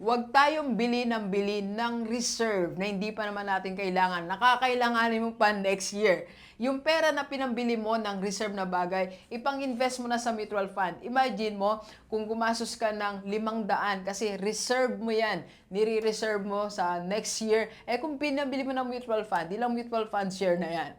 Huwag tayong bili ng reserve na hindi pa naman natin kailangan. Nakakailanganin mo pa next year. Yung pera na pinambili mo ng reserve na bagay, ipang-invest mo na sa mutual fund. Imagine mo, kung gumastos ka ng 500 kasi reserve mo yan, nire-reserve mo sa next year, kung pinambili mo ng mutual fund, ilang mutual fund share na yan?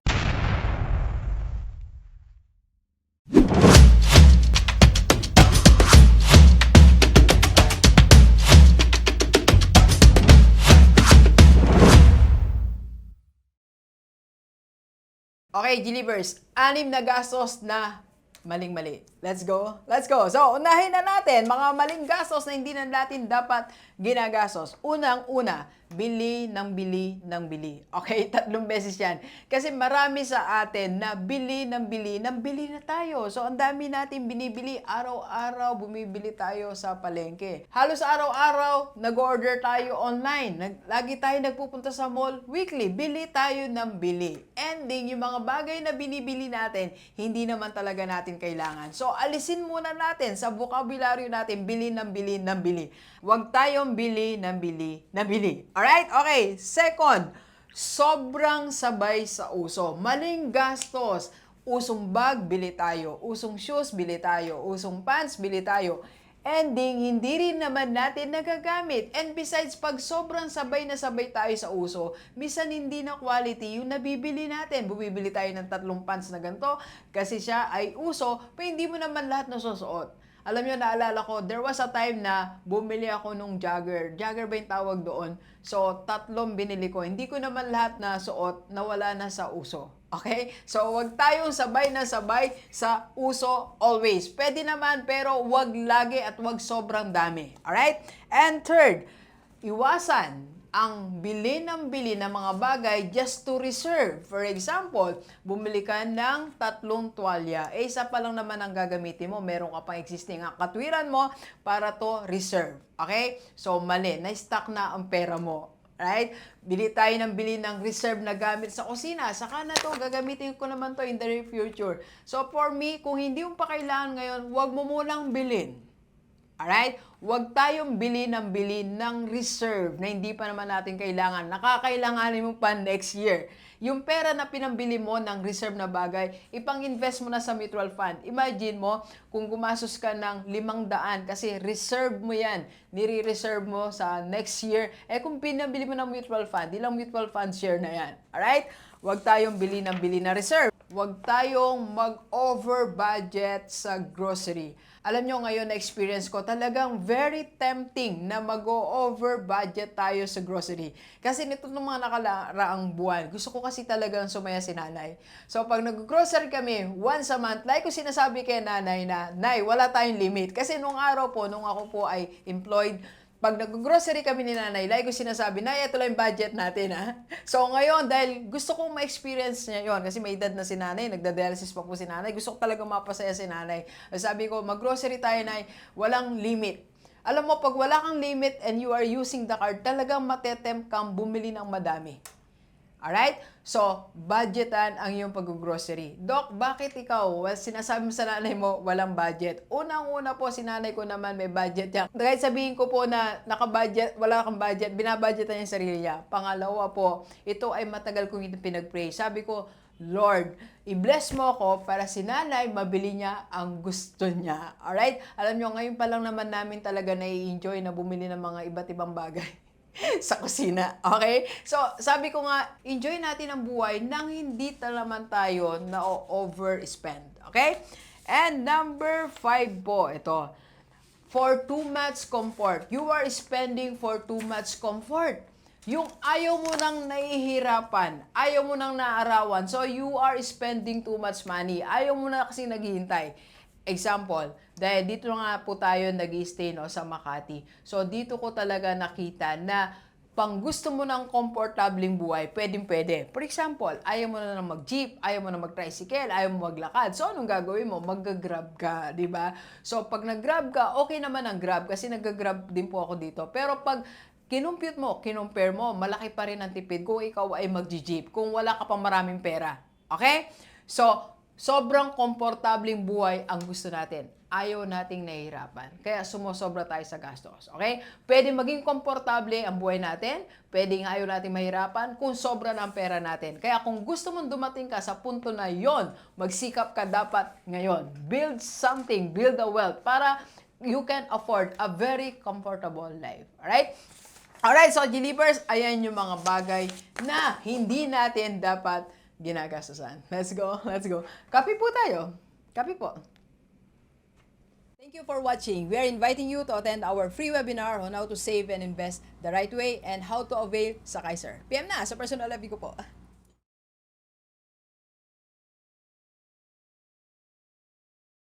Okay, Gilivers, 6 na gastos na maling-mali. Let's go. Let's go. So, unahin na natin mga maling gastos na hindi na natin dapat ginagastos. Unang-una, bili ng bili ng bili. Okay, 3 beses yan. Kasi marami sa atin na bili ng bili na tayo. So, ang dami natin binibili. Araw-araw bumibili tayo sa palengke. Halos araw-araw nag-order tayo online. Lagi tayo nagpupunta sa mall. Weekly, bili tayo ng bili. Ending, yung mga bagay na binibili natin, hindi naman talaga natin kailangan. So, alisin muna natin sa vocabulary natin, bili ng bili ng bili. Huwag tayong bili ng bili na bili. Alright? Okay. Second, sobrang sabay sa uso. Maling gastos. Usong bag, bili tayo. Usong shoes, bili tayo. Usong pants, bili tayo. Ending, hindi rin naman natin nagagamit. And besides, pag sobrang sabay na sabay tayo sa uso, minsan hindi na quality yung nabibili natin. Bumibili tayo ng 3 pants na ganito kasi siya ay uso, pero hindi mo naman lahat nasusuot. Alam nyo, naalala ko, there was a time na bumili ako nung jogger. Jogger ba yung tawag doon? So, 3 binili ko. Hindi ko naman lahat na suot, nawala na sa uso. Okay? So, wag tayong sabay na sabay sa uso always. Pwede naman, pero wag lagi at wag sobrang dami. Alright? And third, iwasan ang bili ng mga bagay just to reserve. For example, bumili ka ng 3 tuwalya. Isa pa lang naman ang gagamitin mo. Meron ka pang existing ang katwiran mo para to reserve. Okay? So, mali. Na-stock na ang pera mo. Right? Bili tayo ng reserve na gamit sa kusina. Saka na to, gagamitin ko naman to in the near future. So, for me, kung hindi mo pa kailangan ngayon, huwag mo munang bilhin. Alright? Huwag tayong bili ng reserve na hindi pa naman natin kailangan. Nakakailanganin mo pa next year. Yung pera na pinambili mo ng reserve na bagay, ipang-invest mo na sa mutual fund. Imagine mo, kung gumastos ka ng 500 kasi reserve mo yan, nire-reserve mo sa next year, kung pinambili mo ng mutual fund, ilang mutual fund share na yan. Alright? Huwag tayong bili na reserve. Huwag tayong mag-over budget sa grocery. Alam nyo ngayon na experience ko, talagang very tempting na mag-over budget tayo sa grocery. Kasi nito ng mga nakaraang buwan, gusto ko kasi talagang sumaya si nanay. So pag nag-grocery kami once a month, like ko sinasabi kay nanay na, Nay, wala tayong limit. Kasi nung araw po, nung ako po ay employed, pag nag-grocery kami ni nanay, like ko sinasabi, Nay, ito lang yung budget natin, ha? So, ngayon, dahil gusto kong ma-experience niya yon kasi may edad na si nanay, nagda-dialysis pa po si nanay, gusto ko talaga mapasaya si nanay. Sabi ko, mag-grocery tayo, Nay, walang limit. Alam mo, pag wala kang limit and you are using the card, talagang matetempt kang bumili ng madami. Alright? So, budgetan ang iyong pag-grocery. Doc, bakit ikaw? Well, sinasabi mo sa nanay mo, walang budget. Unang-una po, si nanay ko naman may budget yan. Kahit sabihin ko po na naka-budget, wala kang budget, binabudgetan niya yung sarili niya. Pangalawa po, ito ay matagal kong pinag-pray. Sabi ko, Lord, i-bless mo ako para si nanay mabili niya ang gusto niya. Alright? Alam nyo, ngayon pa lang naman namin talaga na-enjoy na bumili ng mga iba't ibang bagay sa kusina. Okay? So, sabi ko nga, enjoy natin ang buhay nang hindi naman tayo na overspend. Okay? And number 5 po, ito. For too much comfort. You are spending for too much comfort. Yung ayaw mo nang nahihirapan, ayaw mo nang naarawan, so you are spending too much money. Ayaw mo na kasi naghihintay. Example, dahil dito nga po tayo nag-stay sa Makati. So, dito ko talaga nakita na pang gusto mo ng komportabling buhay, pwedeng-pwede. For example, ayaw mo na mag-jeep, ayaw mo na mag-tricycle, ayaw mo maglakad. So, anong gagawin mo? Mag-grab ka, di ba? So, pag nag-grab ka, okay naman ang grab kasi nag-grab din po ako dito. Pero pag kinumpare mo, malaki pa rin ang tipid kung ikaw ay mag-jeep, kung wala ka pang maraming pera. Okay? So, sobrang komportableng buhay ang gusto natin. ayaw nating nahihirapan. Kaya sumosobra tayo sa gastos. Okay? Pwede maging komportable ang buhay natin, pwedeng ayaw nating mahirapan kung sobra na ang pera natin. Kaya kung gusto mong dumating ka sa punto na yon, magsikap ka dapat ngayon. Build something, build a wealth para you can afford a very comfortable life. Alright? Alright, so G-Leapers, ayan yung mga bagay na hindi natin dapat ginagastusan. Let's go, let's go. Copy po tayo. Copy po. Thank you for watching. We are inviting you to attend our free webinar on how to save and invest the right way and how to avail sa Kaiser. PM na sa personal lobby ko po.